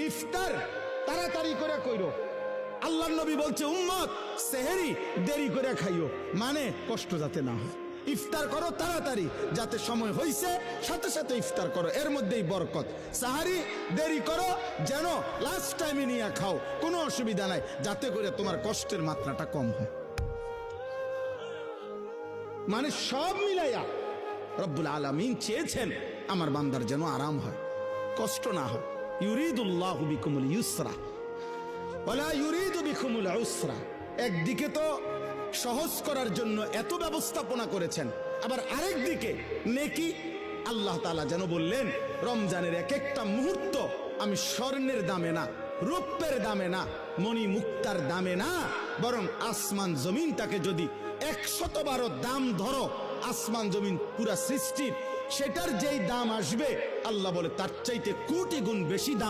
ইফতার তাড়াতাড়ি করে কইরো। আল্লাহর নবী বলছে উম্মত সেহরি দেরি করে খাইও, মানে কষ্ট যাতে না হয়। ইফতার করো তাড়াতাড়ি, যাতে সময় হইছে সাথে সাথে ইফতার করো, এর মধ্যেই বরকত। সাহারি দেরি করো, যেন লাস্ট টাইমে নিয়ে খাও, কোনো অসুবিধা নাই, যাতে করে তোমার কষ্টের মাত্রাটা কম হয়। মানে সব মিলাইয়া রব্বুল আলামিন চেয়েছেন আমার বান্দার যেন আরাম হয়, কষ্ট না হয়। ইউরিদুল্লাহু বিকুমুল ইউসরা ওয়ালা ইউরিদু বিকুমুল উসরা। একদিকে তো সহজ করার জন্য এত ব্যবস্থাপনা করেছেন, আবার আরেক দিকে নেকি। আল্লাহ তাআলা যেন বললেন রমজানের এক একটা মুহূর্ত আমি স্বর্ণের দামে না, রূপের দামে না, মণি মুক্তার দামে না, বরং আসমান জমিনটাকে যদি 100 দাম ধরো, আসমান জমিন পুরা সৃষ্টির, সেটার যেই দাম আসবে আল্লাহ বলে তার চাইতে কোটি গুণ বেশি দামে